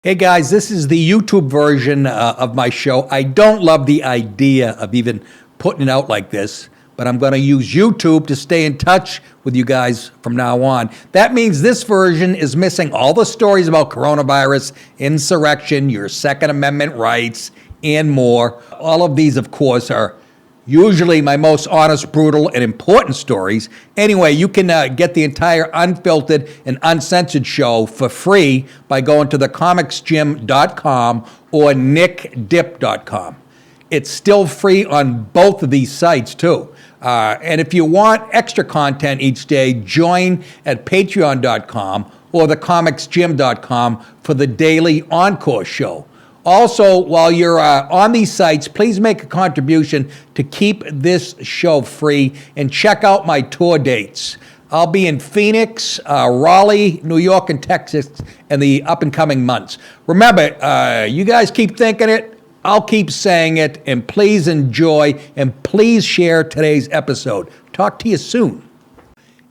Hey guys, this is the YouTube version of my show. I don't love the idea of even putting it out like this, but I'm going to use YouTube to stay in touch with you guys from now on. That means this version is missing all the stories about coronavirus, insurrection, your Second Amendment rights, and more. All of these, of course, are usually my most honest, brutal, and important stories. Anyway, you can get the entire unfiltered and uncensored show for free by going to thecomicsgym.com or nickdip.com. It's still free on both of these sites, too. And if you want extra content each day, join at patreon.com or thecomicsgym.com for the daily encore show. Also, while you're on these sites, please make a contribution to keep this show free and check out my tour dates. I'll be in Phoenix, Raleigh, New York, and Texas in the up-and-coming months. Remember, you guys keep thinking it, I'll keep saying it, and please enjoy, and please share today's episode. Talk to you soon.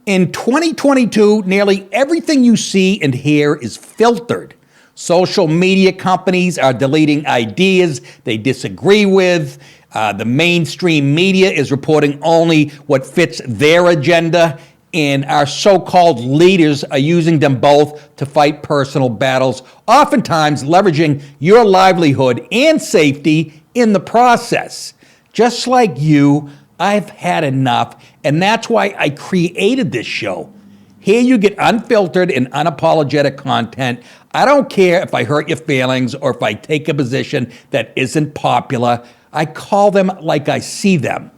In 2022, nearly everything you see and hear is filtered. Social media companies are deleting ideas they disagree with. The mainstream media is reporting only what fits their agenda, and our so-called leaders are using them both to fight personal battles, oftentimes leveraging your livelihood and safety in the process. Just like you, I've had enough, and that's why I created this show. Here you get unfiltered and unapologetic content. I don't care if I hurt your feelings or if I take a position that isn't popular. I call them like I see them.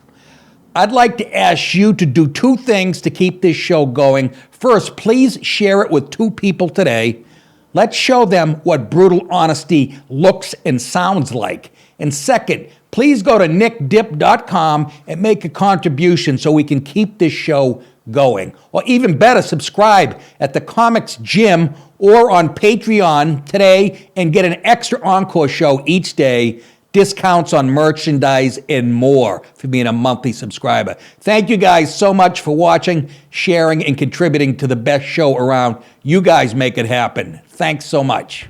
I'd like to ask you to do two things to keep this show going. First, please share it with two people today. Let's show them what brutal honesty looks and sounds like. And second, please go to nickdip.com and make a contribution so we can keep this show going. Or even better, subscribe at the Comics Gym or on Patreon today and get an extra encore show each day, discounts on merchandise, and more for being a monthly subscriber. Thank you guys so much for watching, sharing, and contributing to the best show around. You guys make it happen. Thanks so much.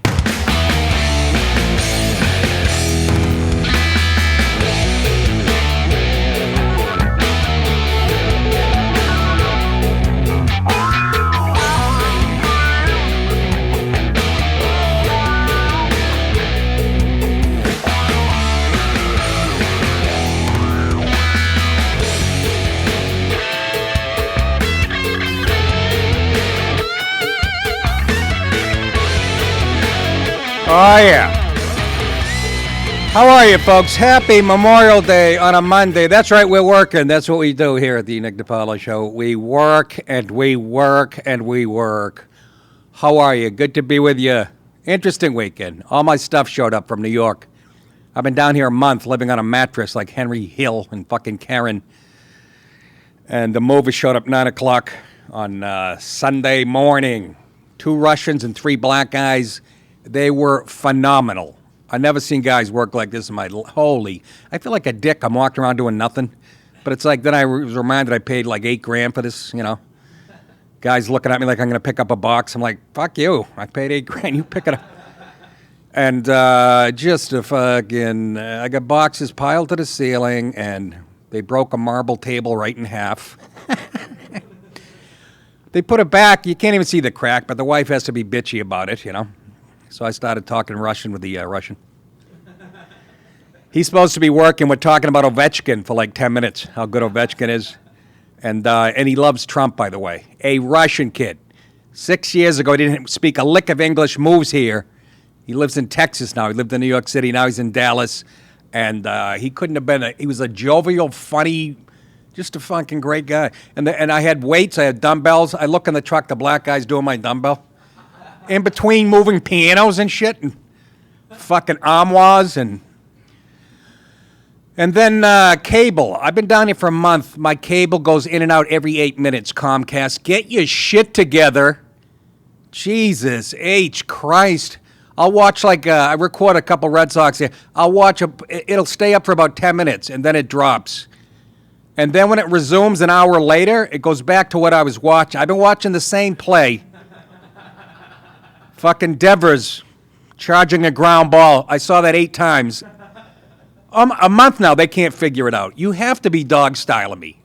Oh, yeah. How are you, folks? Happy Memorial Day on a Monday. That's right, we're working. That's what we do here at the Nick DiPaolo Show. We work and we work and we work. How are you? Good to be with you. Interesting weekend. All my stuff showed up from New York. I've been down here a month living on a mattress like Henry Hill and fucking Karen. And the movie showed up 9 o'clock on Sunday morning. 2 Russians and 3 black guys. They were phenomenal. I've never seen guys work like this in my holy. I feel like a dick. I'm walking around doing nothing. But it's like, then I was reminded I paid like $8,000 for this, you know. Guys looking at me like I'm going to pick up a box. I'm like, fuck you. I paid $8,000. You pick it up. And just a fucking, I got boxes piled to the ceiling, and they broke a marble table right in half. They put it back. You can't even see the crack, but the wife has to be bitchy about it, you know. So I started talking Russian with the Russian. He's supposed to be working. We're talking about Ovechkin for like 10 minutes, how good Ovechkin is. And he loves Trump, by the way. A Russian kid. 6 years ago, he didn't speak a lick of English, moves here. He lives in Texas now. He lived in New York City. Now he's in Dallas. And he couldn't have been, he was a jovial, funny, just a fucking great guy. And I had weights, I had dumbbells. I look in the truck, the black guy's doing my dumbbell. In between moving pianos and shit, and fucking armoires, and then cable. I've been down here for a month. My cable goes in and out every 8 minutes. Comcast, get your shit together. Jesus H. Christ. I'll watch I record a couple Red Sox here. I'll watch, it'll stay up for about 10 minutes, and then it drops. And then when it resumes an hour later, it goes back to what I was watching. I've been watching the same play. Fucking Devers charging a ground ball. I saw that 8 times. A month now, they can't figure it out. You have to be dog styling me.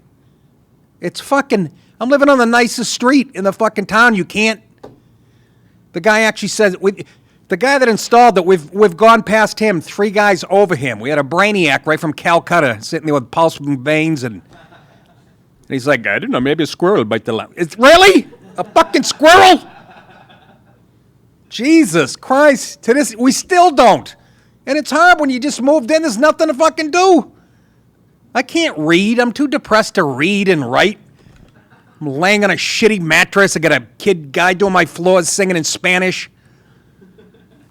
It's fucking, I'm living on the nicest street in the fucking town. You can't. The guy actually says, the guy that installed it, we've gone past him, 3 guys over him. We had a brainiac right from Calcutta sitting there with pulsing veins, and he's like, I don't know, maybe a squirrel would bite the lamp. It's really? A fucking squirrel? Jesus Christ. To this, we still don't. And it's hard when you just moved in, there's nothing to fucking do. I can't read. I'm too depressed to read and write. I'm laying on a shitty mattress. I got a guy doing my floors singing in Spanish.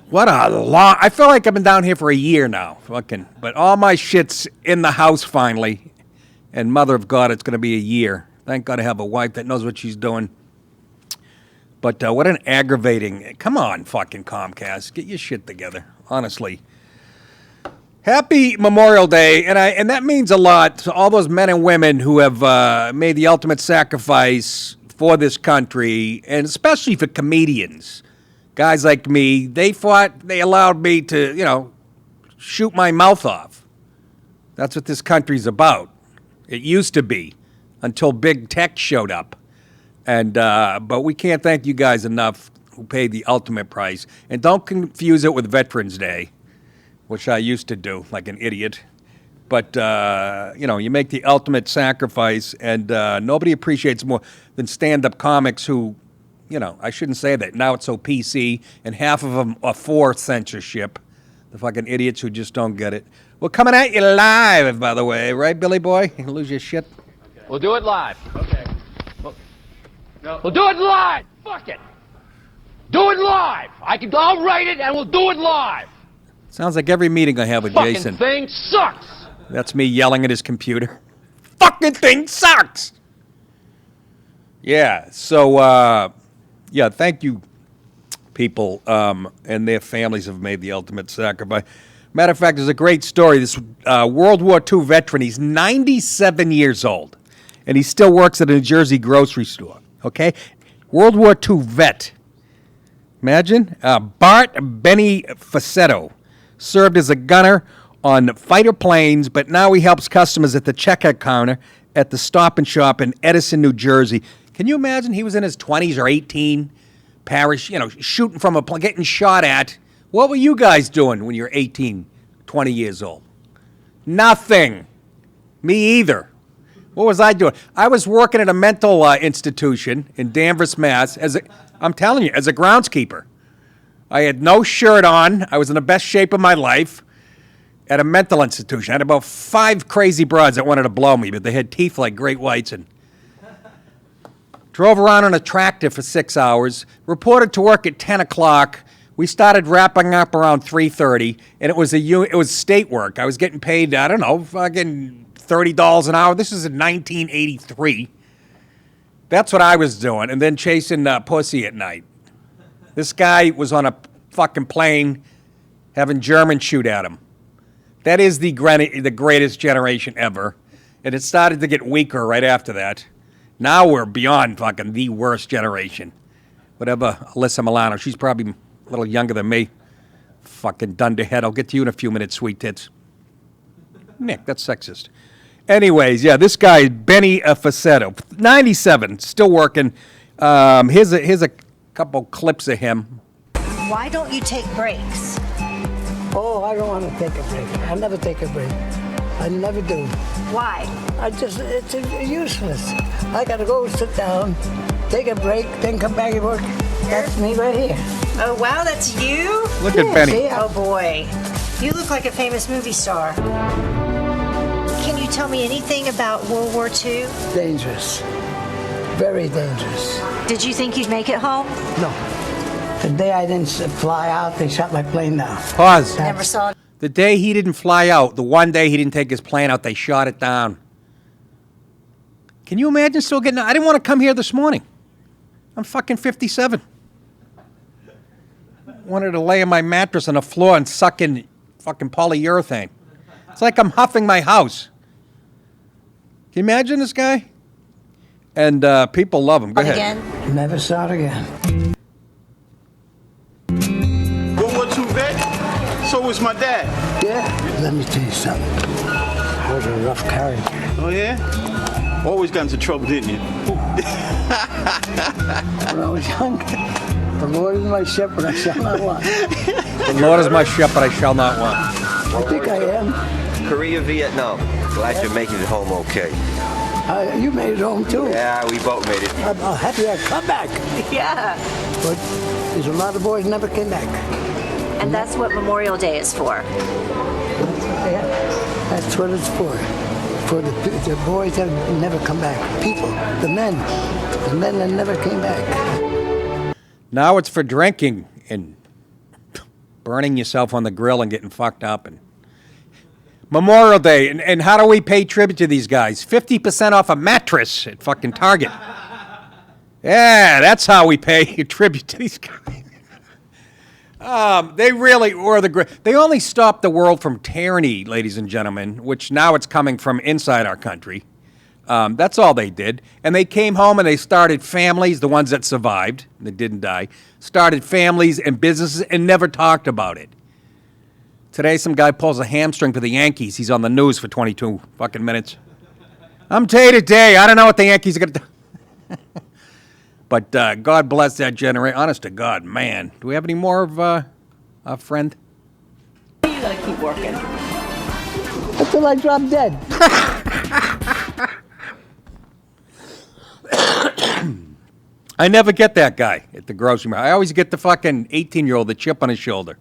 What a long... I feel like I've been down here for a year now. Fucking. But all my shit's in the house finally. And mother of God, it's going to be a year. Thank God I have a wife that knows what she's doing. But what an aggravating... Come on, fucking Comcast. Get your shit together. Honestly. Happy Memorial Day, and that means a lot to all those men and women who have made the ultimate sacrifice for this country, and especially for comedians. Guys like me, they allowed me to, shoot my mouth off. That's what this country's about. It used to be, until big tech showed up. And but we can't thank you guys enough who paid the ultimate price. And don't confuse it with Veterans Day, which I used to do like an idiot. But, you make the ultimate sacrifice, and nobody appreciates more than stand-up comics who, I shouldn't say that. Now it's so PC, and half of them are for censorship. The fucking idiots who just don't get it. We're coming at you live, by the way. Right, Billy boy? You lose your shit? Okay. We'll do it live. Okay. We'll do it live. Fuck it. Do it live. I'll write it, and we'll do it live. Sounds like every meeting I have with Jason. Fucking thing sucks. That's me yelling at his computer. Fucking thing sucks. Yeah. So, thank you, people, and their families have made the ultimate sacrifice. Matter of fact, there's a great story. This World War II veteran, he's 97 years old, and he still works at a New Jersey grocery store. Okay? World War II vet. Imagine. Bart Benny Facetto served as a gunner on fighter planes, but now he helps customers at the checkout counter at the Stop and Shop in Edison, New Jersey. Can you imagine he was in his 20s or 18, shooting from a plane, getting shot at? What were you guys doing when you were 18, 20 years old? Nothing. Me either. What was I doing? I was working at a mental institution in Danvers, Mass. I'm telling you, as a groundskeeper. I had no shirt on. I was in the best shape of my life at a mental institution. I had about 5 crazy broads that wanted to blow me, but they had teeth like great whites, and drove around on a tractor for 6 hours, reported to work at 10 o'clock. We started wrapping up around 3:30, and it was state work. I was getting paid, I don't know, fucking $30 an hour. This is in 1983. That's what I was doing, and then chasing pussy at night. This guy was on a fucking plane having Germans shoot at him. That is the greatest generation ever, and it started to get weaker right after that. Now we're beyond fucking the worst generation. Whatever, Alyssa Milano, she's probably a little younger than me. Fucking dunderhead. I'll get to you in a few minutes, sweet tits. Nick, that's sexist. Anyways, this guy, Benny Facetto, 97, still working. Here's a couple clips of him. Why don't you take breaks? Oh, I don't want to take a break. I never take a break. I never do. Why? It's useless. I got to go sit down, take a break, then come back and work. That's me right here. Oh, wow, that's you? Look at Benny. See, Oh, boy. You look like a famous movie star. Can you tell me anything about World War II? Dangerous. Very dangerous. Did you think you'd make it home? No. The day I didn't fly out, they shot my plane down. Pause. Never saw it. The day he didn't fly out, the one day he didn't take his plane out, they shot it down. Can you imagine still getting... I didn't want to come here this morning. I'm fucking 57. Wanted to lay on my mattress on the floor and suck in fucking polyurethane. It's like I'm huffing my house. Can you imagine this guy? And people love him. Go ahead. Again? Never saw it again. World War II vet. so was my dad. Yeah. Let me tell you something. I was a rough character. Oh, yeah? Always got into trouble, didn't you? When I was young, the Lord is my shepherd, I shall not want. The Lord is my shepherd, I shall not want. I think I am. Korea, Vietnam. Glad you're making it home okay. You made it home too. Yeah, we both made it. I'm happy I come back. Yeah. But there's a lot of boys never came back. And that's what Memorial Day is for. Yeah, that's what it's for. For the boys that never come back. People, the men that never came back. Now it's for drinking and burning yourself on the grill and getting fucked up. And Memorial Day, and how do we pay tribute to these guys? 50% off a mattress at fucking Target. Yeah, that's how we pay tribute to these guys. They really were the great. They only stopped the world from tyranny, ladies and gentlemen, which now it's coming from inside our country. That's all they did. And they came home and they started families, the ones that survived, that didn't die, started families and businesses and never talked about it. Today, some guy pulls a hamstring for the Yankees. He's on the news for 22 fucking minutes. I'm telling you today, I don't know what the Yankees are going to do. But God bless that generation. Honest to God, man. Do we have any more of a friend? You gotta keep working. Until I drop dead. I never get that guy at the grocery market. I always get the fucking 18-year-old, the chip on his shoulder.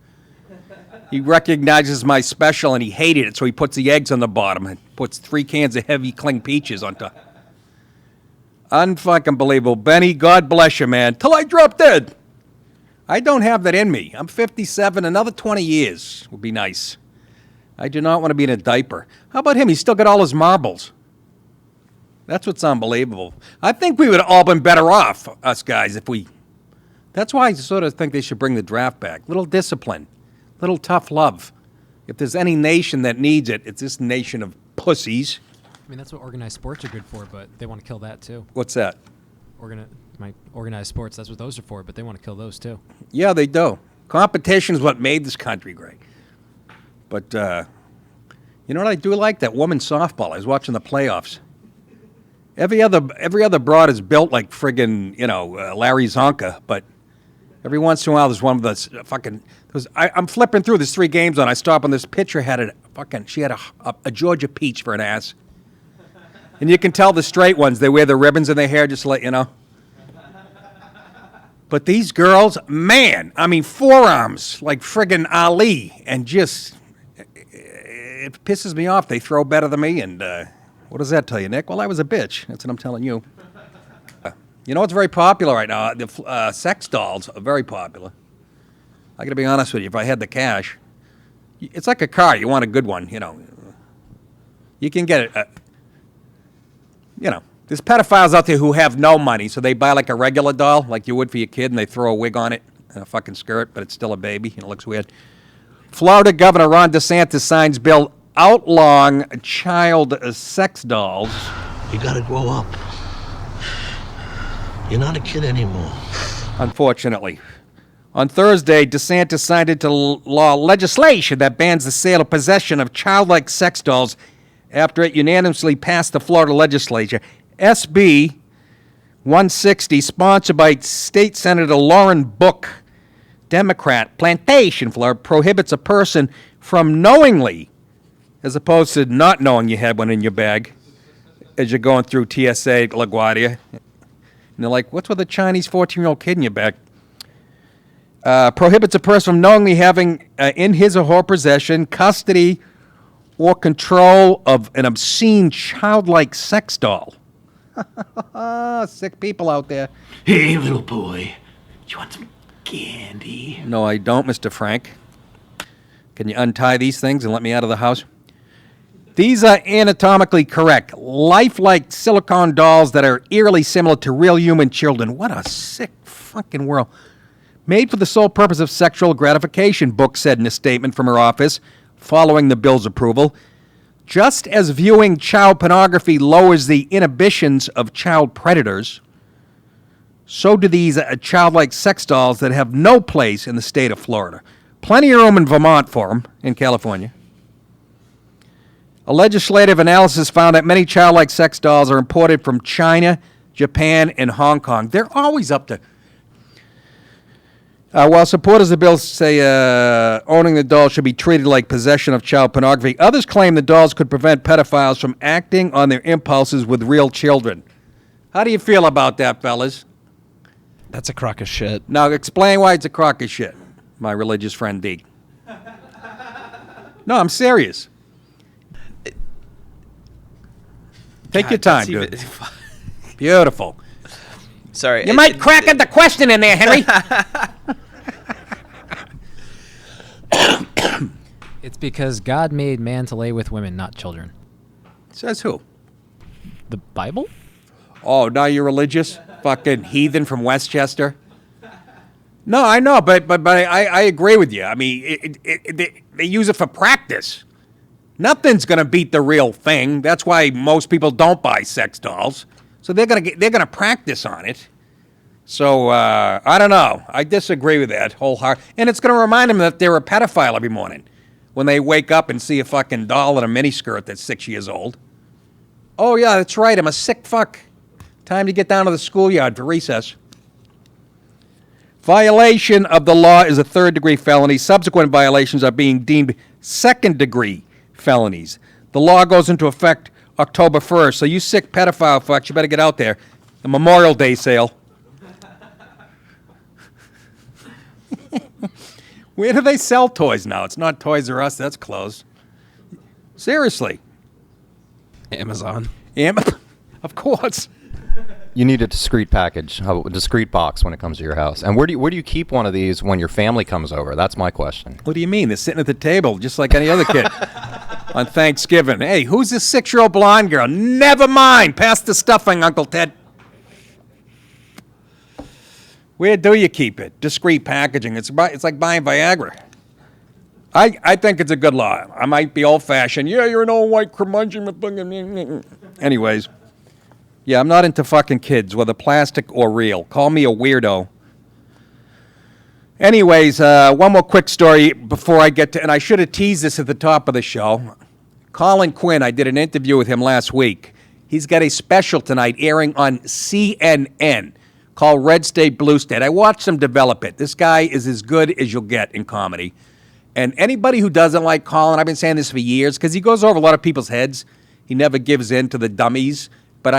He recognizes my special and he hated it, so he puts the eggs on the bottom and puts 3 cans of heavy cling peaches on top. Unfucking believable. Benny, God bless you, man. Till I drop dead. I don't have that in me. I'm 57. Another 20 years would be nice. I do not want to be in a diaper. How about him? He's still got all his marbles. That's what's unbelievable. I think we would have all been better off, us guys, if we... That's why I sort of think they should bring the draft back. Little discipline. Little tough love. If there's any nation that needs it, it's this nation of pussies. I mean, that's what organized sports are good for, but they want to kill that too. What's that? Organized sports, that's what those are for, but they want to kill those too. Yeah, they do. Competition is what made this country great. But, you know what I do like? That women's softball. I was watching the playoffs. Every other broad is built like friggin', Larry Zonka, but every once in a while there's one of those fucking... I'm flipping through, there's 3 games on. I stop on this pitcher she had a Georgia peach for an ass. And you can tell the straight ones, they wear the ribbons in their hair just to let you know. But these girls, man, I mean, forearms like friggin' Ali, and just, it pisses me off. They throw better than me, and what does that tell you, Nick? Well, I was a bitch. That's what I'm telling you. You know what's very popular right now? The sex dolls are very popular. I got to be honest with you. If I had the cash, it's like a car. You want a good one, You can get it. There's pedophiles out there who have no money, so they buy like a regular doll, like you would for your kid, and they throw a wig on it and a fucking skirt, but it's still a baby, and it looks weird. Florida Governor Ron DeSantis signs bill outlawing child sex dolls. You gotta grow up. You're not a kid anymore. Unfortunately. On Thursday, DeSantis signed into law legislation that bans the sale or possession of childlike sex dolls after it unanimously passed the Florida legislature. SB 160, sponsored by State Senator Lauren Book, Democrat, Plantation, Florida, prohibits a person from knowingly, as opposed to not knowing you had one in your bag, as you're going through TSA LaGuardia. And they're like, what's with a Chinese 14-year-old kid in your bag? Prohibits a person from knowingly having in his or her possession, custody, or control of an obscene childlike sex doll. Sick people out there. Hey, little boy, do you want some candy? No, I don't, Mr. Frank. Can you untie these things and let me out of the house? These are anatomically correct, lifelike silicone dolls that are eerily similar to real human children. What a sick fucking world. Made for the sole purpose of sexual gratification, Book said in a statement from her office following the bill's approval. Just as viewing child pornography lowers the inhibitions of child predators, so do these childlike sex dolls that have no place in the state of Florida. Plenty of room in Vermont for them, in California. A legislative analysis found that many childlike sex dolls are imported from China, Japan, and Hong Kong. They're always up to... while supporters of the bill say owning the dolls should be treated like possession of child pornography, others claim the dolls could prevent pedophiles from acting on their impulses with real children. How do you feel about that, fellas? That's a crock of shit. Now explain why it's a crock of shit, my religious friend D. No, I'm serious. Take your time, dude. Beautiful. Sorry. You might crack at the question in there, Henry. It's because God made man to lay with women, not children. Says who? The Bible? Oh, now you're religious? Fucking heathen from Westchester? No, I know, but I agree with you. I mean, they use it for practice. Nothing's going to beat the real thing. That's why most people don't buy sex dolls. So they're gonna practice on it. So I don't know. I disagree with that wholeheartedly. And it's going to remind them that they're a pedophile every morning when they wake up and see a fucking doll in a miniskirt that's 6 years old. Oh yeah, that's right. I'm a sick fuck. Time to get down to the schoolyard for recess. Violation of the law is a third-degree felony. Subsequent violations are being deemed second-degree felonies. The law goes into effect October 1st. So you sick pedophile fucks, you better get out there. The Memorial Day sale. Where do they sell toys now? It's not Toys R Us. That's closed. Seriously. Amazon. Of course. You need a discreet package, a discreet box when it comes to your house. And where do you keep one of these when your family comes over? That's my question. What do you mean? They're sitting at the table just like any other kid on Thanksgiving. Hey, who's this 6-year-old blonde girl? Never mind. Pass the stuffing, Uncle Ted. Where do you keep it? Discreet packaging. It's like buying Viagra. I think it's a good law. I might be old-fashioned. Yeah, you're an old white curmudgeon. Anyways. Yeah, I'm not into fucking kids, whether plastic or real. Call me a weirdo. Anyways, one more quick story before I get to, and I should have teased this at the top of the show. Colin Quinn, I did an interview with him last week. He's got a special tonight airing on CNN called Red State, Blue State. I watched him develop it. This guy is as good as you'll get in comedy. And anybody who doesn't like Colin, I've been saying this for years, because he goes over a lot of people's heads. He never gives in to the dummies. But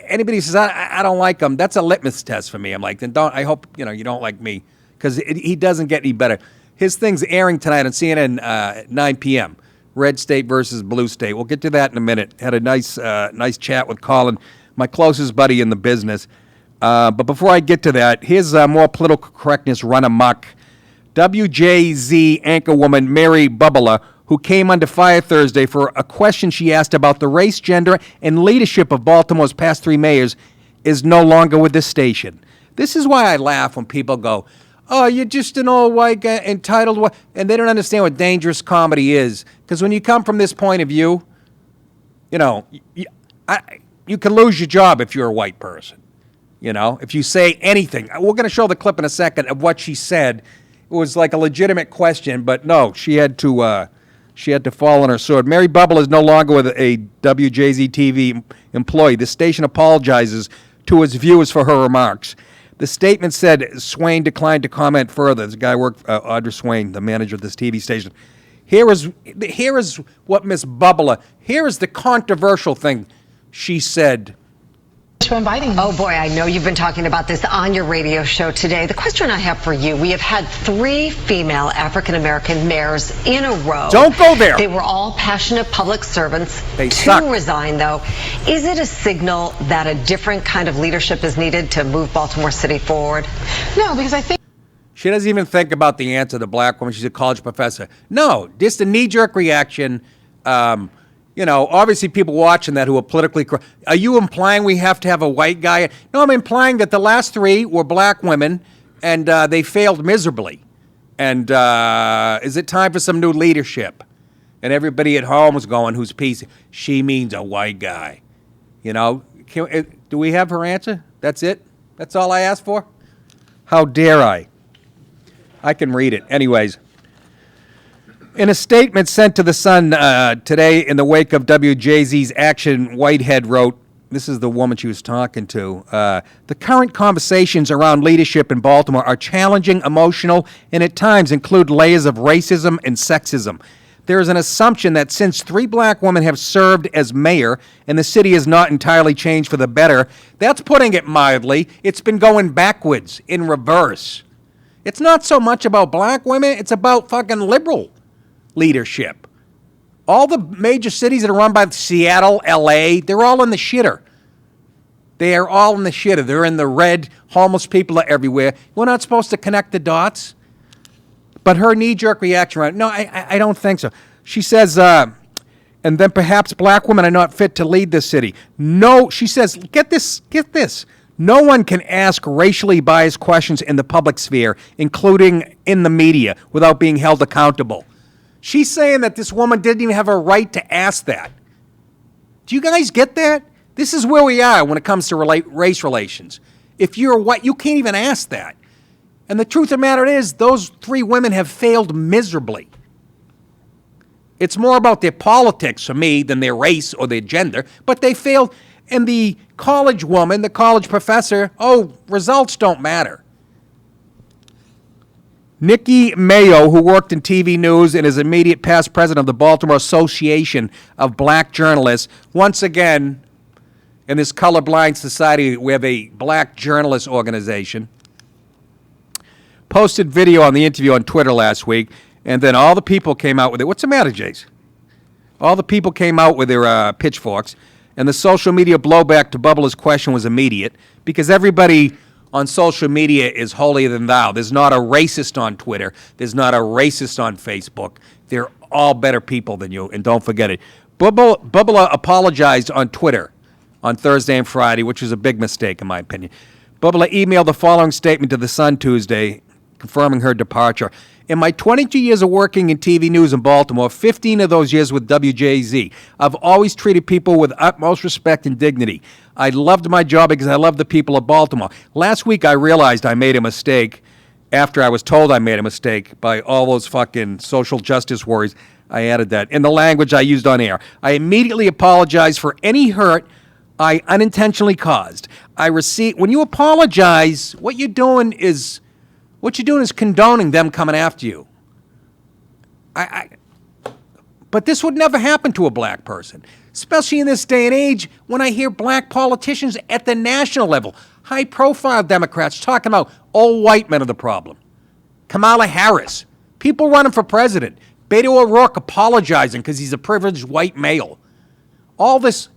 anybody who says, I don't like him, that's a litmus test for me. I'm like, then I hope you don't like me, because he doesn't get any better. His thing's airing tonight on CNN at 9 p.m., Red State versus Blue State. We'll get to that in a minute. Had a nice chat with Colin, my closest buddy in the business. But before I get to that, here's more political correctness run amok. WJZ anchorwoman Mary Bubala, who came under fire Thursday for a question she asked about the race, gender, and leadership of Baltimore's past 3 mayors, is no longer with this station. This is why I laugh when people go, oh, you're just an old white guy, entitled, and they don't understand what dangerous comedy is. Because when you come from this point of view, you can lose your job if you're a white person. If you say anything. We're going to show the clip in a second of what she said. It was like a legitimate question, but no, she had to fall on her sword. Mary Bubble is no longer with a WJZ-TV employee. The station apologizes to its viewers for her remarks. The statement said Swain declined to comment further. This guy worked, Audra Swain, the manager of this TV station. Here is what Miss Bubble, here is the controversial thing she said. For inviting me. Oh boy, I know you've been talking about this on your radio show today. The question I have for you, we have had 3 female African-American mayors in a row. Don't go there. They were all passionate public servants. They 2 suck. resigned, though. Is it a signal that a different kind of leadership is needed to move Baltimore City forward? No, because I think... She doesn't even think about the answer, the black woman. She's a college professor. No, just a knee-jerk reaction. Obviously people watching that who are politically correct. Are you implying we have to have a white guy? No, I'm implying that the last 3 were black women, and they failed miserably. And is it time for some new leadership? And everybody at home is going, who's PC? She means a white guy. Do we have her answer? That's it? That's all I asked for? How dare I? I can read it. Anyways, In a statement sent to The Sun today in the wake of WJZ's action, Whitehead wrote, this is the woman she was talking to, the current conversations around leadership in Baltimore are challenging, emotional, and at times include layers of racism and sexism. There is an assumption that since 3 black women have served as mayor and the city has not entirely changed for the better, that's putting it mildly. It's been going backwards, in reverse. It's not so much about black women, it's about fucking liberal leadership. All the major cities that are run by Seattle, LA, they're all in the shitter. They are all in the shitter. They're in the red. Homeless people are everywhere. We're not supposed to connect the dots. But her knee-jerk reaction, right? No, I don't think so. She says, and then perhaps black women are not fit to lead this city. No, she says, get this. No one can ask racially biased questions in the public sphere, including in the media, without being held accountable. She's saying that this woman didn't even have a right to ask that. Do you guys get that? This is where we are when it comes to race relations. If you're white, you can't even ask that. And the truth of the matter is, those 3 women have failed miserably. It's more about their politics for me than their race or their gender, but they failed. And the college woman, the college professor, results don't matter. Nikki Mayo, who worked in TV news and is immediate past president of the Baltimore Association of Black Journalists, once again, in this colorblind society, we have a black journalist organization, posted video on the interview on Twitter last week, and then all the people came out with it. What's the matter, Jace? All the people came out with their pitchforks, and the social media blowback to Bubba's question was immediate, because everybody on social media is holier than thou. There's not a racist on Twitter. There's not a racist on Facebook. They're all better people than you, and don't forget it. Bubba apologized on Twitter on Thursday and Friday, which was a big mistake, in my opinion. Bubba emailed the following statement to The Sun Tuesday, confirming her departure. In my 22 years of working in TV news in Baltimore, 15 of those years with WJZ, I've always treated people with utmost respect and dignity. I loved my job because I love the people of Baltimore. Last week I realized I made a mistake after I was told I made a mistake by all those fucking social justice warriors. I added that in the language I used on air. I immediately apologized for any hurt I unintentionally caused. When you apologize, what you're doing is condoning them coming after you. But this would never happen to a black person, especially in this day and age when I hear black politicians at the national level, high-profile Democrats talking about all white men are the problem. Kamala Harris, people running for president, Beto O'Rourke apologizing because he's a privileged white male. All this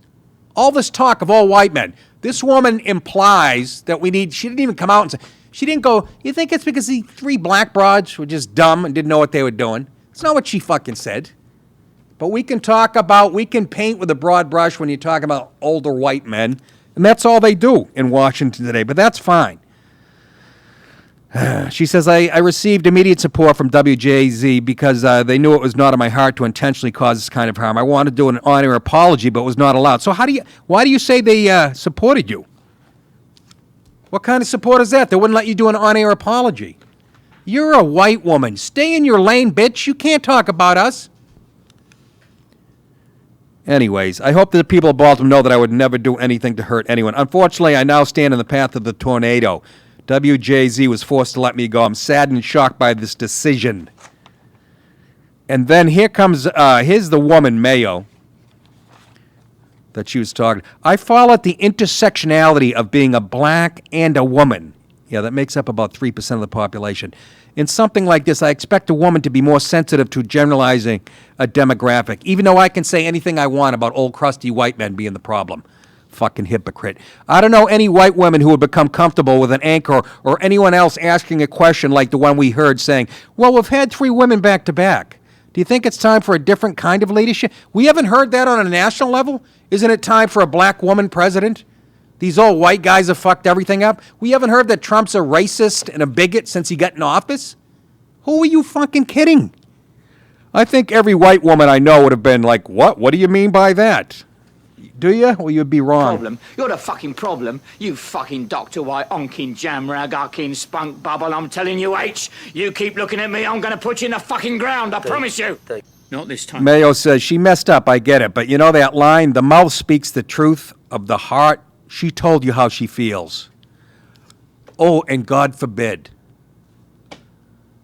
talk of all white men. This woman implies that she didn't even come out and say, she didn't go, you think it's because the 3 black broads were just dumb and didn't know what they were doing? It's not what she fucking said. But we can paint with a broad brush when you're talking about older white men, and that's all they do in Washington today, but that's fine. She says, I received immediate support from WJZ because they knew it was not in my heart to intentionally cause this kind of harm. I wanted to do an on-air apology, but was not allowed. So why do you say they supported you? What kind of support is that? They wouldn't let you do an on-air apology. You're a white woman. Stay in your lane, bitch. You can't talk about us. Anyways, I hope that the people of Baltimore know that I would never do anything to hurt anyone. Unfortunately, I now stand in the path of the tornado. WJZ was forced to let me go. I'm saddened and shocked by this decision. And then here's the woman, Mayo, that she was talking. I fall at the intersectionality of being a black and a woman. Yeah, that makes up about 3% of the population. In something like this, I expect a woman to be more sensitive to generalizing a demographic, even though I can say anything I want about old crusty white men being the problem. Fucking hypocrite. I don't know any white women who would become comfortable with an anchor or anyone else asking a question like the one we heard saying, well, we've had 3 women back to back. Do you think it's time for a different kind of leadership? We haven't heard that on a national level. Isn't it time for a black woman president? These old white guys have fucked everything up. We haven't heard that Trump's a racist and a bigot since he got in office. Who are you fucking kidding? I think every white woman I know would have been like, what? What do you mean by that? Do you? Well, you'd be wrong. Problem. You're the fucking problem. You fucking Dr. White, onking jamrag, arcing spunk bubble. I'm telling you, H, you keep looking at me, I'm going to put you in the fucking ground. I promise you. Not this time. Mayo says, she messed up, I get it. But you know that line, the mouth speaks the truth of the heart? She told you how she feels. Oh, and God forbid.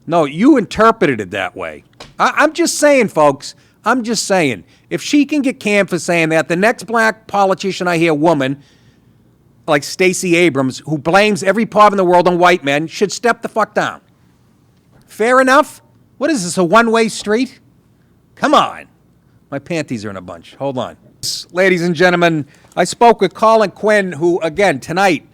No, you interpreted it that way. I'm just saying, folks. I'm just saying. If she can get canned for saying that, the next black politician I hear, woman, like Stacey Abrams, who blames every problem in the world on white men, should step the fuck down. Fair enough? What is this, a one-way street? Come on. My panties are in a bunch. Hold on. Ladies and gentlemen, I spoke with Colin Quinn, who, again, tonight,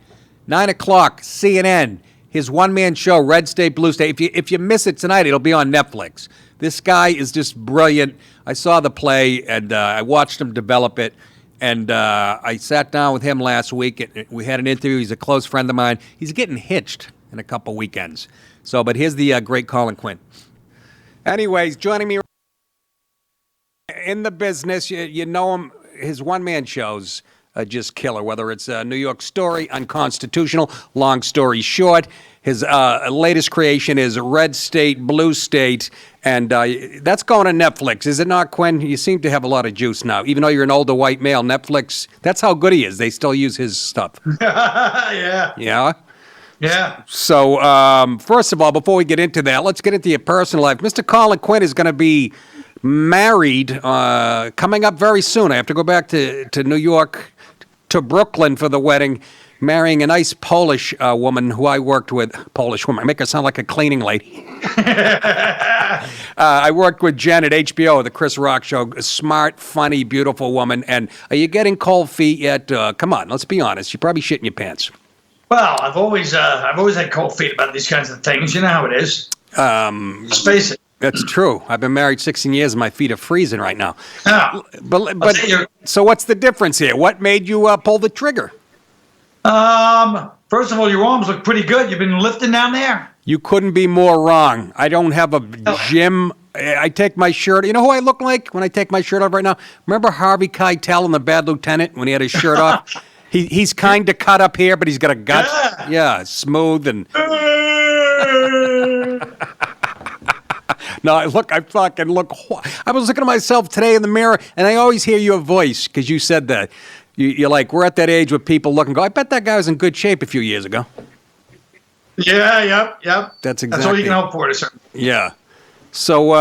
9 o'clock, CNN, his one-man show, Red State, Blue State. If you miss it tonight, it'll be on Netflix. This guy is just brilliant. I saw the play, and I watched him develop it. And I sat down with him last week. And we had an interview. He's a close friend of mine. He's getting hitched in a couple weekends. But here's the great Colin Quinn. Anyways, joining me in the business, you know him, his one-man shows are just killer, whether it's New York Story, Unconstitutional, Long Story Short. His latest creation is Red State, Blue State, and that's going to Netflix, is it not, Quinn? You seem to have a lot of juice now. Even though you're an older white male, Netflix, that's how good he is. They still use his stuff. Yeah. Yeah? Yeah. So, first of all, before we get into that, let's get into your personal life. Mr. Colin Quinn is going to be married coming up very soon. I have to go back to New York, to Brooklyn for the wedding, marrying a nice Polish woman who I worked with. Polish woman. I make her sound like a cleaning lady. I worked with Jen at HBO, the Chris Rock show. A smart, funny, beautiful woman. And are you getting cold feet yet? Come on, let's be honest. You're probably shitting your pants. Well, I've always had cold feet about these kinds of things. You know how it is. Let's face it. That's true. I've been married 16 years and my feet are freezing right now. Yeah. But so what's the difference here? What made you pull the trigger? First of all, your arms look pretty good. You've been lifting down there. You couldn't be more wrong. I don't have a gym. I take my shirt. You know who I look like when I take my shirt off right now? Remember Harvey Keitel in The Bad Lieutenant when he had his shirt off? He's kind of cut up here, but he's got a gut. Yeah, smooth and... No, I fucking look. I was looking at myself today in the mirror, and I always hear your voice because you said that. You're like, we're at that age where people look and go, I bet that guy was in good shape a few years ago. Yeah, yep. That's exactly. That's all you can hope for, sir. Yeah. So,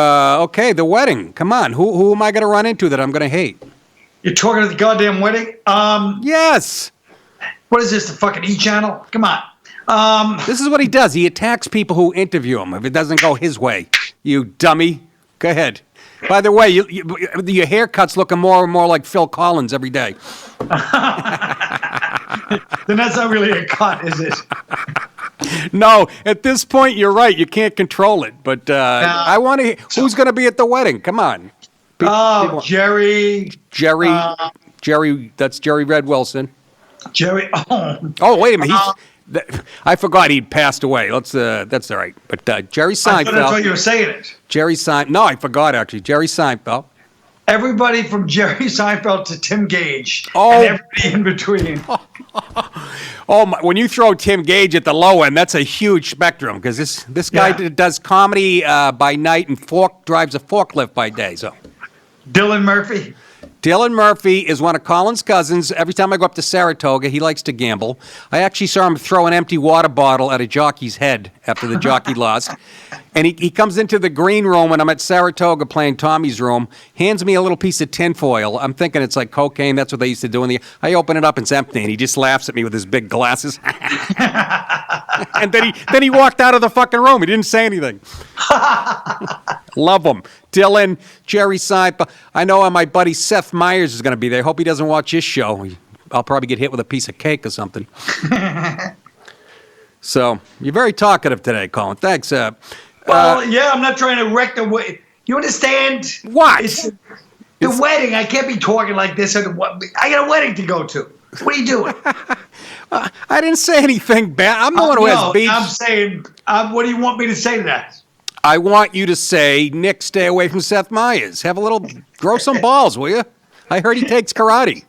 okay, the wedding. Come on. Who am I going to run into that I'm going to hate? You're talking to the goddamn wedding? Yes. What is this, the fucking E! Channel? Come on. This is what he does. He attacks people who interview him if it doesn't go his way. You dummy. Go ahead. By the way, your haircut's looking more and more like Phil Collins every day. Then that's not really a cut, is it? No, at this point, you're right. You can't control it. But I want to hear who's going to be at the wedding. Come on. Jerry. Jerry, that's Jerry Red Wilson. Jerry. Oh, wait a minute. I forgot he'd passed away. That's all right. But Jerry Seinfeld. I thought you were saying it. Jerry Seinfeld. No, I forgot actually. Jerry Seinfeld. Everybody from Jerry Seinfeld to Tim Gage. Oh. And everybody in between. Oh, my, when you throw Tim Gage at the low end, that's a huge spectrum because this guy does comedy by night and drives a forklift by day. So, Dylan Murphy. Dylan Murphy is one of Colin's cousins. Every time I go up to Saratoga, he likes to gamble. I actually saw him throw an empty water bottle at a jockey's head after the jockey lost. And he comes into the green room when I'm at Saratoga playing Tommy's room, hands me a little piece of tinfoil. I'm thinking it's like cocaine. That's what they used to do. I open it up, it's empty, and he just laughs at me with his big glasses. And then he walked out of the fucking room. He didn't say anything. Love him. Dylan, Jerry Seinfeld. I know my buddy Seth Meyers is going to be there. Hope he doesn't watch this show. I'll probably get hit with a piece of cake or something. So, you're very talkative today, Colin. Thanks. Well, yeah, I'm not trying to wreck the wedding. You understand? What? It's the wedding. I can't be talking like this. I got a wedding to go to. What are you doing? I didn't say anything bad. I'm the one who has beef. I'm saying, what do you want me to say to that? I want you to say, Nick, stay away from Seth Meyers. Grow some balls, will you? I heard he takes karate.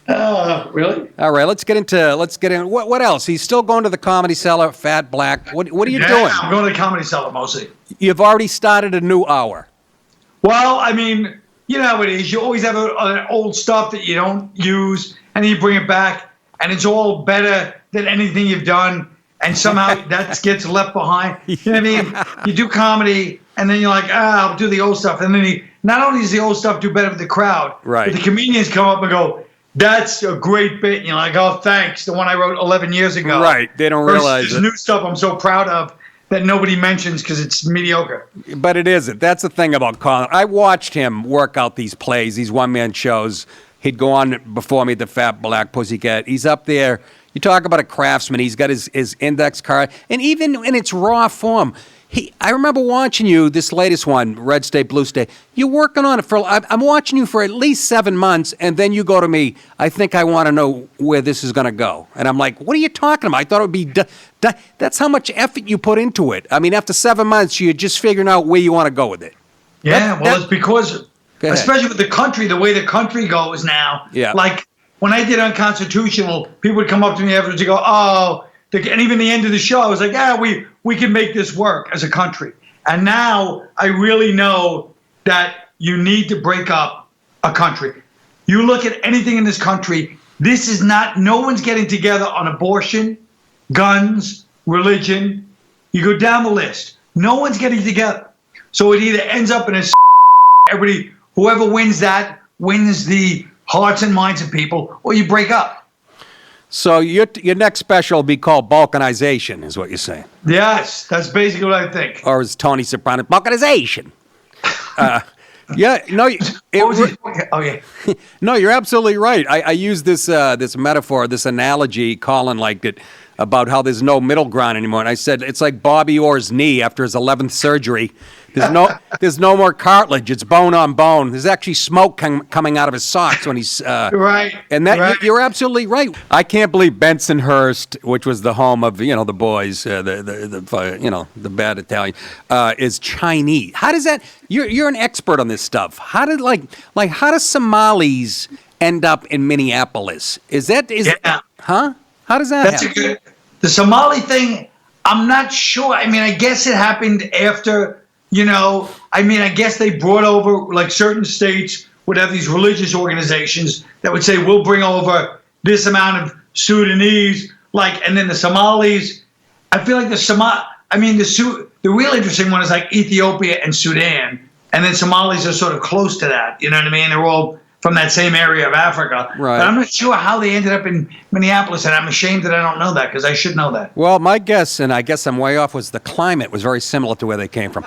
Really? All right, let's get in. What else? He's still going to the Comedy Cellar, Fat Black. What are you doing? I'm going to the Comedy Cellar mostly. You've already started a new hour. Well, I mean, you know how it is. You always have an old stuff that you don't use, and then you bring it back, and it's all better than anything you've done, and somehow that gets left behind. You know what I mean? You do comedy, and then you're like, I'll do the old stuff. And then not only does the old stuff do better with the crowd, right, but the comedians come up and go, that's a great bit. And you're like, oh, thanks. The one I wrote 11 years ago. Right. They don't realize it. New stuff I'm so proud of that nobody mentions because it's mediocre. But it isn't. That's the thing about Colin. I watched him work out these plays, these one-man shows. He'd go on before me, the Fat Black Pussycat. He's up there. You talk about a craftsman. He's got his index card. And even in its raw form, I remember watching you, this latest one, Red State, Blue State. You're working on it I'm watching you for at least 7 months, and then you go to me, I think I want to know where this is going to go. And I'm like, what are you talking about? I thought it would be, that's how much effort you put into it. I mean, after 7 months, you're just figuring out where you want to go with it. Yeah, it's because, especially with the country, the way the country goes now. Yeah. Like, when I did Unconstitutional, people would come up to me afterwards and go, oh, and even the end of the show, I was like, we can make this work as a country. And now I really know that you need to break up a country. You look at anything in this country, no one's getting together on abortion, guns, religion. You go down the list. No one's getting together. So it either ends up in a everybody, whoever wins that wins the hearts and minds of people, or you break up. So your next special will be called Balkanization, is what you're saying? Yes, that's basically what I think. Or as Tony Soprano, Balkanization. Yeah, no. No, you're absolutely right. I use this metaphor, this analogy, Colin liked it, about how there's no middle ground anymore. And I said it's like Bobby Orr's knee after his 11th surgery. There's no more cartilage. It's bone on bone. There's actually smoke coming out of his socks when he's right. And you're absolutely right. I can't believe Bensonhurst, which was the home of the boys, the bad Italian, is Chinese. How does that? You're an expert on this stuff. How did how do Somalis end up in Minneapolis? Huh? How does that happen? The Somali thing, I'm not sure. I mean, I guess it happened after, I guess they brought over, like, certain states would have these religious organizations that would say, we'll bring over this amount of Sudanese, and then the Somalis. I feel like the real interesting one is like Ethiopia and Sudan, and then Somalis are sort of close to that. You know what I mean? They're all from that same area of Africa. Right. But I'm not sure how they ended up in Minneapolis, and I'm ashamed that I don't know that, because I should know that. Well, my guess, and I guess I'm way off, was the climate was very similar to where they came from.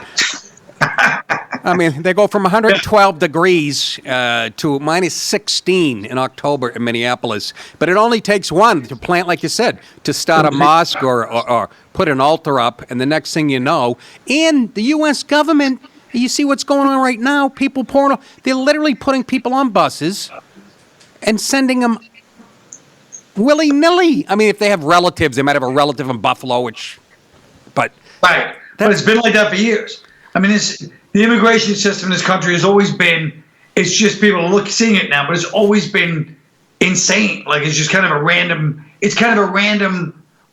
I mean, they go from 112 degrees to minus 16 in October in Minneapolis. But it only takes one to plant, like you said, to start a mosque or put an altar up, and the next thing you know, and the U.S. government, you see what's going on right now, people pouring, they're literally putting people on buses and sending them willy-nilly. I mean, if they have relatives, they might have a relative in Buffalo, but it's been like that for years. I mean, the immigration system in this country has always been, it's just people seeing it now, but it's always been insane. Like, it's just kind of a random,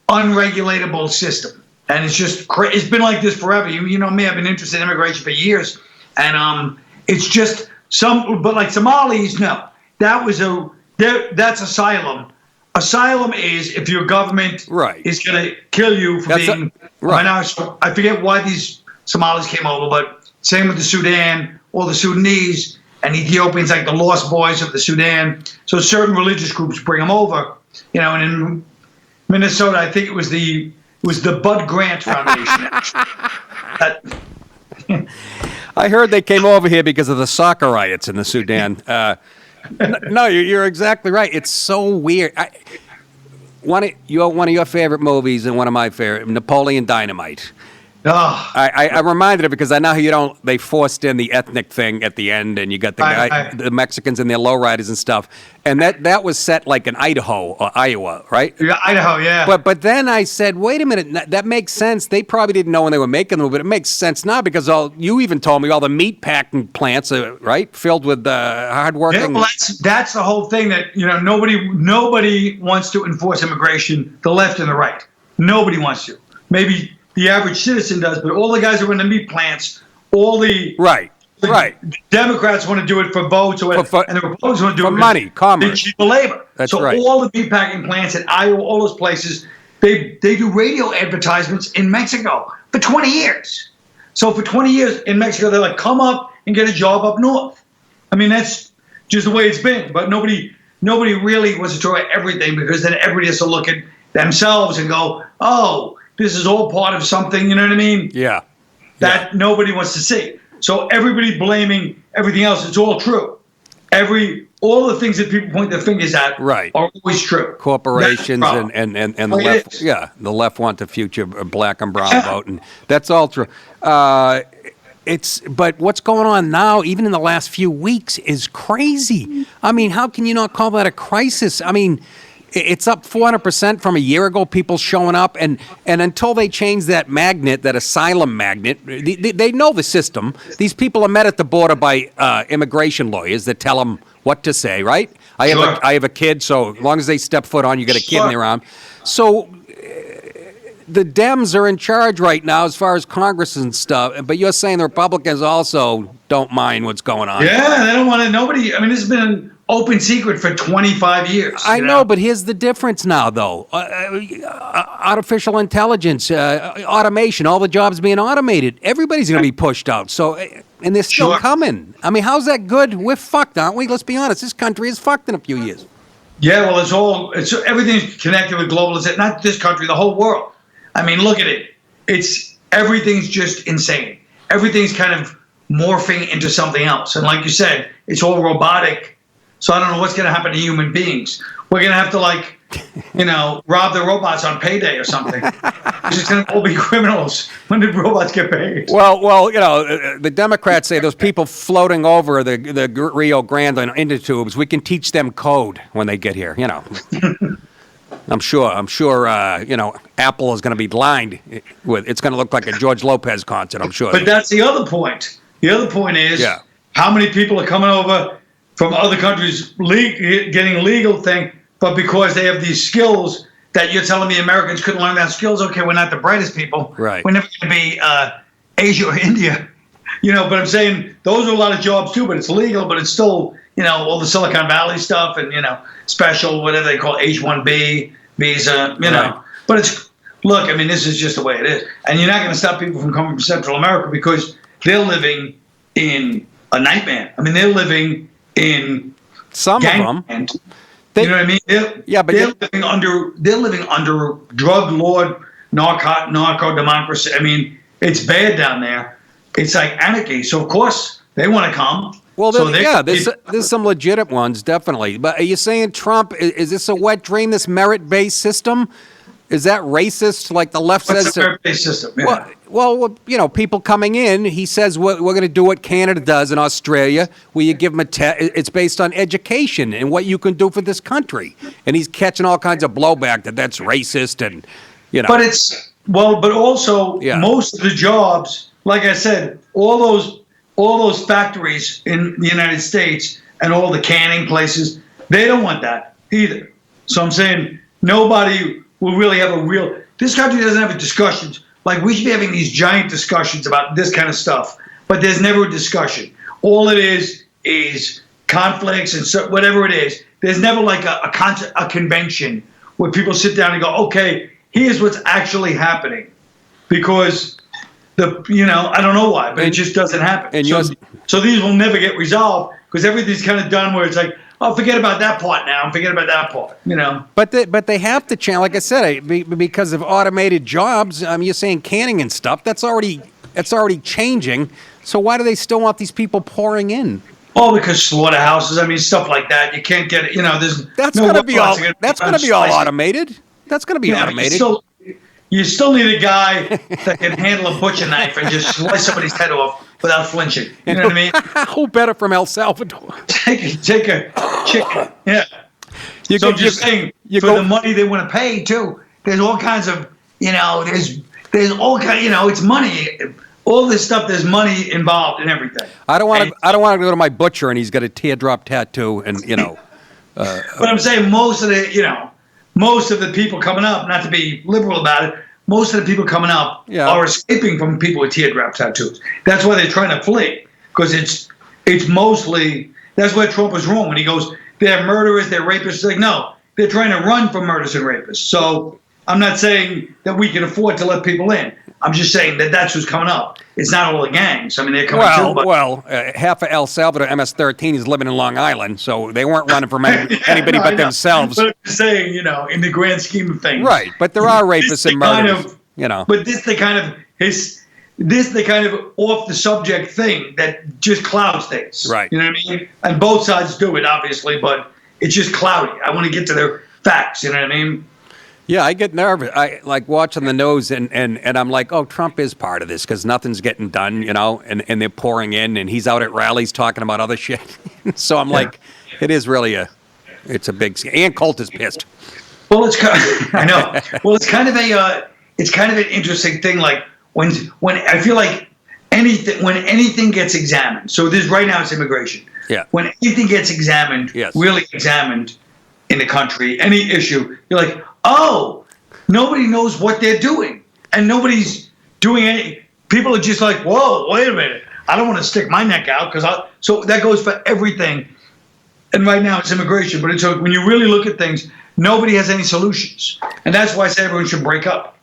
unregulatable system. And it's just it's been like this forever. You know me, I've been interested in immigration for years. And it's just but like Somalis, no. That's asylum. Asylum is if your government is going to kill you for being... I forget why these Somalis came over, but same with the Sudan, or the Sudanese, and Ethiopians, like the Lost Boys of the Sudan. So certain religious groups bring them over. And in Minnesota, I think it was the Bud Grant Foundation. I heard they came over here because of the soccer riots in the Sudan. No, you're exactly right. It's so weird. One of your favorite movies and one of my favorite, Napoleon Dynamite. Oh, I reminded her because I know you don't. They forced in the ethnic thing at the end, and you got the Mexicans and their lowriders and stuff, and that was set like in Idaho or Iowa, right? Yeah, Idaho, yeah. But then I said, wait a minute, that makes sense. They probably didn't know when they were making them, but it makes sense now because you even told me all the meat packing plants are right filled with hardworking. Yeah, well, that's the whole thing that nobody wants to enforce immigration. The left and the right, nobody wants to. Maybe the average citizen does, but all the guys who are in the meat plants, all the Democrats want to do it for votes, and the Republicans want to do it for money, commerce, cheaper labor. That's so right. all the meatpacking plants in Iowa, all those places, they do radio advertisements in Mexico for 20 years. So for 20 years in Mexico, they're like, come up and get a job up north. I mean, that's just the way it's been. But nobody really wants to try everything because then everybody has to look at themselves and go, oh, this is all part of something, you know what I mean? Yeah. That nobody wants to see. So everybody blaming everything else, it's all true. All the things that people point their fingers at are always true. Corporations and the left, the left want the future black and brown vote, and that's all true. But what's going on now, even in the last few weeks, is crazy. I mean, how can you not call that a crisis? I mean, it's up 400% from a year ago, people showing up. And until they change that magnet, that asylum magnet, they know the system. These people are met at the border by immigration lawyers that tell them what to say, right? I have a kid, so as long as they step foot on, you get a kid in their arm. So the Dems are in charge right now as far as Congress and stuff. But you're saying the Republicans also don't mind what's going on. Yeah, they don't want to. Nobody. I mean, this has been an open secret for 25 years. I know, but here's the difference now, though. Artificial intelligence, automation, all the jobs being automated. Everybody's going to be pushed out. So, and they're still coming. I mean, how's that good? We're fucked, aren't we? Let's be honest. This country is fucked in a few years. Yeah, well, everything's connected with globalization. Not this country, the whole world. I mean, look at it. Everything's just insane. Everything's kind of morphing into something else. And like you said, it's all robotic. So I don't know what's going to happen to human beings. We're going to have to rob the robots on payday or something. It's just going to all be criminals. When did robots get paid? Well, the Democrats say those people floating over the Rio Grande on tubes, we can teach them code when they get here, I'm sure, Apple is going to be blind. It's going to look like a George Lopez concert, I'm sure. But that's the other point. The other point is how many people are coming over from other countries getting legal thing, but because they have these skills that you're telling me Americans couldn't learn that skills. Okay, we're not the brightest people. Right. We're never going to be Asia or India. But I'm saying those are a lot of jobs too, but it's legal, but it's still, all the Silicon Valley stuff and, special, whatever they call H-1B visa, Right. But look, I mean, this is just the way it is. And you're not going to stop people from coming from Central America because they're living in a nightmare. I mean, they're living in some of them. You know what I mean? They're living under drug lord, narco democracy. I mean, it's bad down there. It's like anarchy. So of course they want to come. Well, there's some legit ones, definitely. But are you saying Trump, is this a wet dream, this merit-based system? Is that racist, like the left says? What's the merit-based system? Yeah. Well, people coming in, he says we're going to do what Canada does in Australia, where you give them it's based on education and what you can do for this country. And he's catching all kinds of blowback that's racist and, But but also most of the jobs, like I said, all those factories in the United States and all the canning places, they don't want that either. So I'm saying nobody will really have this country doesn't have discussions. Like we should be having these giant discussions about this kind of stuff, but there's never a discussion. All it is conflicts and whatever it is. There's never like a convention where people sit down and go, okay, here's what's actually happening. Because I don't know why, but it just doesn't happen. So these will never get resolved because everything's kind of done where it's like, oh, forget about that part now and forget about that part, But they have to change, like I said, because of automated jobs. You're saying canning and stuff. That's already changing. So why do they still want these people pouring in? Oh, because slaughterhouses. Stuff like that. You can't get it. That's going to be all. That's going to be all automated. That's going to be automated. you still need a guy that can handle a butcher knife and just slice somebody's head off without flinching. You know what I mean? Who better from El Salvador? Take a chicken. Yeah. I'm just saying, for the money they want to pay too, there's all kinds of, there's all kind, it's money. All this stuff, there's money involved in everything. I don't want to go to my butcher and he's got a teardrop tattoo and But I'm saying most of the people coming up, not to be liberal about it, most of the people coming up are escaping from people with teardrop tattoos. That's why they're trying to flee, because it's mostly, that's why Trump was wrong when he goes, they're murderers, they're rapists. It's like, no, they're trying to run from murders and rapists. So I'm not saying that we can afford to let people in. I'm just saying that that's who's coming up. It's not all the gangs. I mean, they're coming too. Half of El Salvador MS-13 is living in Long Island, so they weren't running from anybody but themselves. But I'm saying, in the grand scheme of things. Right, but there are rapists and murderers. But this the kind of off the subject thing that just clouds things. Right. You know what I mean? And both sides do it, obviously, but it's just cloudy. I want to get to the facts. You know what I mean? Yeah, I get nervous. I like watching the news, and I'm like, oh, Trump is part of this because nothing's getting done, and they're pouring in, and he's out at rallies talking about other shit. So I'm like, it is really it's a big. And Colt is pissed. Well, I know. Well, it's kind of an interesting thing. Like when I feel like when anything gets examined. So this right now it's immigration. Yeah. When anything gets examined, really examined in the country, any issue, you're like, oh, nobody knows what they're doing, and nobody's doing any. People are just like, whoa, wait a minute, I don't want to stick my neck out so that goes for everything. And right now it's immigration, but when you really look at things, nobody has any solutions, and that's why I say everyone should break up.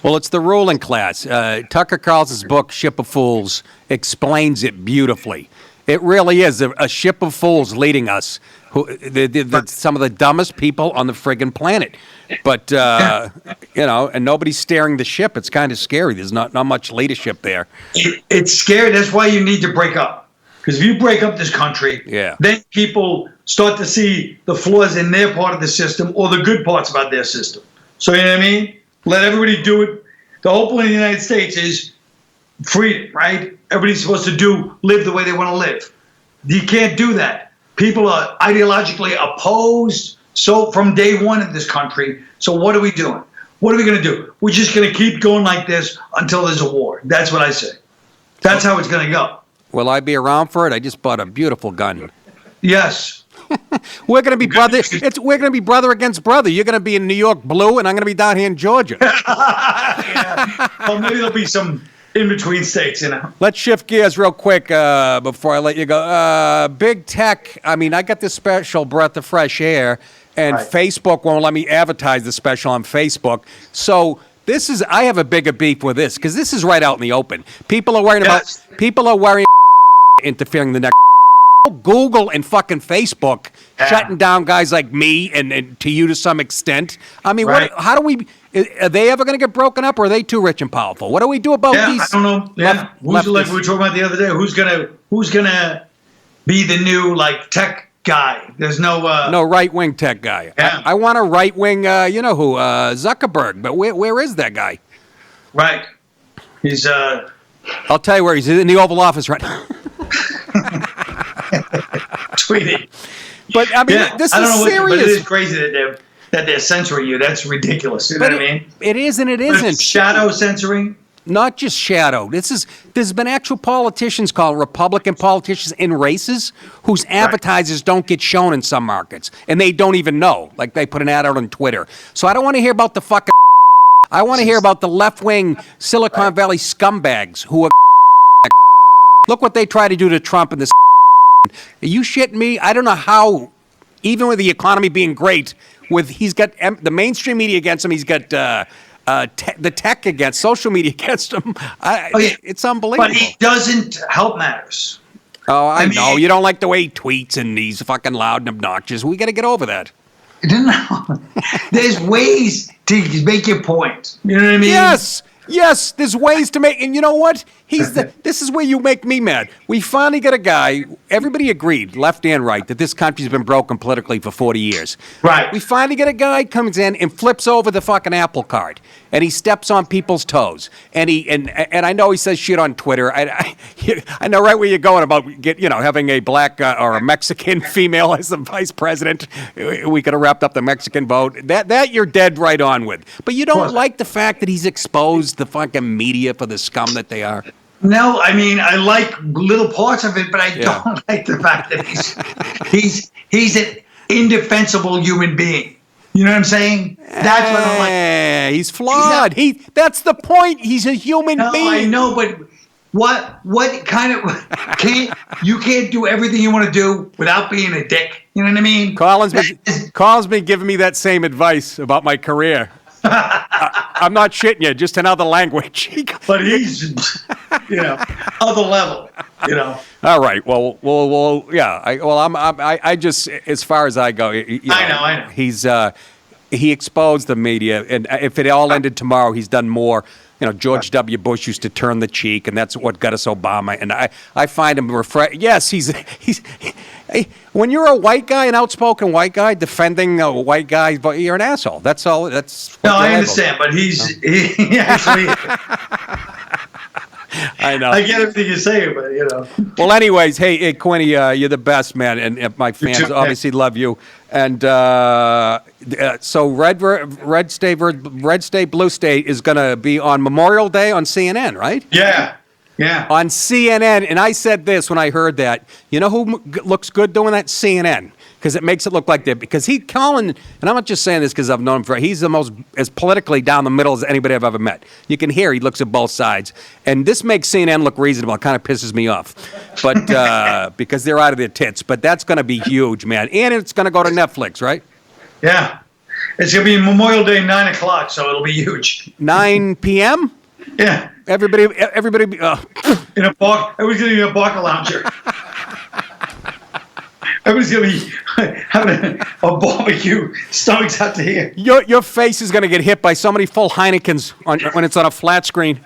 Well, it's the ruling class. Tucker Carlson's book, Ship of Fools, explains it beautifully. It really is a ship of fools leading us. Some of the dumbest people on the friggin' planet. But, and nobody's steering the ship. It's kind of scary. There's not much leadership there. It's scary. That's why you need to break up. Because if you break up this country, then people start to see the flaws in their part of the system or the good parts about their system. So, you know what I mean? Let everybody do it. The whole point of the United States is freedom, right? Everybody's supposed to live the way they want to live. You can't do that. People are ideologically opposed from day one in this country. So what are we doing? What are we going to do? We're just going to keep going like this until there's a war. That's what I say. That's how it's going to go. Will I be around for it? I just bought a beautiful gun. Yes. We're going to be brother. We're going to be brother against brother. You're going to be in New York blue, and I'm going to be down here in Georgia. Well, maybe there'll be some in between states, Let's shift gears real quick before I let you go. Big tech. I mean, I got this special breath of fresh air, and Facebook won't let me advertise the special on Facebook. So I have a bigger beef with this because this is right out in the open. People are worrying about interfering the next. Google and fucking Facebook shutting down guys like me and to you to some extent. I mean, how do we? Are they ever going to get broken up, or are they too rich and powerful? What do we do about these? I don't know. Who's like we were talking about the other day? Who's gonna be the new tech guy? There's no right wing tech guy. Yeah. I want a right wing. You know who? Zuckerberg. But where is that guy? Right. He's. I'll tell you where he's in the Oval Office right now. Tweeting. But I mean, this is serious. But it is crazy that they're censoring you. That's ridiculous. You know what I mean? It is and it isn't. It's shadow censoring. Not just shadow. There's been actual politicians called Republican politicians in races whose advertisers don't get shown in some markets, and they don't even know. Like they put an ad out on Twitter. So I don't want to hear about the fucking. I want to hear about the left-wing Silicon Valley scumbags who are. Look what they try to do to Trump and this. Are you shitting me? I don't know how, even with the economy being great, he's got the mainstream media against him, he's got the tech against, social media against him. It's unbelievable. But he doesn't help matters. Oh, I know. You don't like the way he tweets and he's fucking loud and obnoxious. We got to get over that. No. There's ways to make your point. You know what I mean? Yes. Yes, there's ways to make, and you know what? This is where you make me mad. We finally got a guy, everybody agreed, left and right, that this country's been broken politically for 40 years. Right. We finally get a guy comes in and flips over the fucking Apple card, and he steps on people's toes. And I know he says shit on Twitter. I know right where you're going about having a black or a Mexican female as the vice president. We could have wrapped up the Mexican vote. That you're dead right on with. But you don't like the fact that he's exposed the fucking media for the scum that they are. No, I mean, I like little parts of it, but I don't like the fact that he's an indefensible human being. You know what I'm saying? That's what I'm like. He's flawed. That's the point. He's a human being. I know, but what kind of you can't do everything you want to do without being a dick. You know what I mean? Colin's been giving me that same advice about my career. I'm not shitting you, just another language. But he's, other level, All right. Well, yeah. I just, as far as I go, I know. He exposed the media, and if it all ended tomorrow, he's done more. George W. Bush used to turn the cheek, and that's what got us Obama. And I find him Yes, he's. When you're a white guy, an outspoken white guy defending a white guy, but you're an asshole. That's all. That's. No, I understand, but he actually. I know. I get everything you say, but Well, anyways, hey, Quinny, you're the best, man, and my fans obviously love you. And so Red State, Blue State is going to be on Memorial Day on CNN, right? Yeah. On CNN, and I said this when I heard that. You know who looks good doing that? CNN, because it makes it look like because Colin, and I'm not just saying this because I've known him he's the most as politically down the middle as anybody I've ever met. You can hear he looks at both sides, and this makes CNN look reasonable. It kind of pisses me off, but because they're out of their tits. But that's going to be huge, man, and it's going to go to Netflix, right? Yeah, it's going to be Memorial Day 9 o'clock, so it'll be huge. 9 p.m. Yeah. Everybody. In a bar. Everybody's going to be in a bar lounger. Everybody's going to be having a barbecue, stomachs out to here. Your face is going to get hit by so many full Heinekens when it's on a flat screen.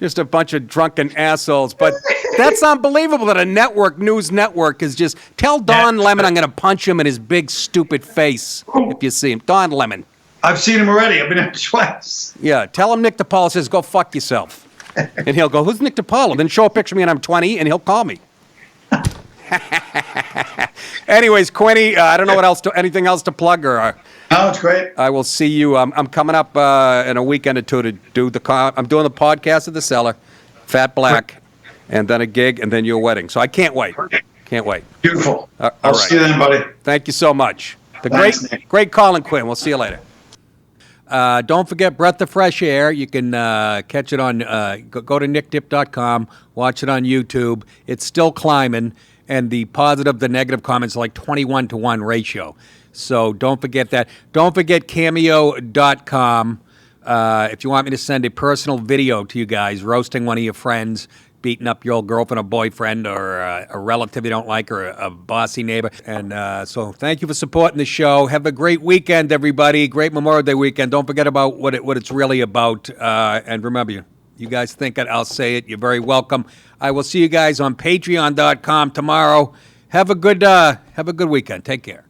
Just a bunch of drunken assholes. But that's unbelievable that a news network is just... Tell Don Lemon I'm going to punch him in his big, stupid face if you see him. Don Lemon. I've seen him already. I've been there twice. Yeah, tell him Nick DiPaolo says, go fuck yourself. And he'll go, who's Nick DiPaolo? Then show a picture of me and I'm 20 and he'll call me. Anyways, Quinny, I don't know anything else to plug or... No, it's great. I will see you. I'm coming up in a weekend or two to do I'm doing the podcast at the Cellar, Fat Black, and then a gig, and then your wedding. So I can't wait. Can't wait. Beautiful. All I'll right. see you then, buddy. Thank you so much. Thanks, Nick. Great Colin Quinn. We'll see you later. Don't forget Breath of Fresh Air. You can catch it on, go to nicktip.com, watch it on YouTube. It's still climbing, and the negative comments are like 21-to-1 ratio. So don't forget that. Don't forget cameo.com. If you want me to send a personal video to you guys, roasting one of your friends, beating up your old girlfriend or boyfriend or a relative you don't like or a bossy neighbor. And so thank you for supporting the show. Have a great weekend, everybody. Great Memorial Day weekend. Don't forget about what it's really about. And remember, you guys think it, I'll say it. You're very welcome. I will see you guys on patreon.com tomorrow. Have a good weekend. Take care.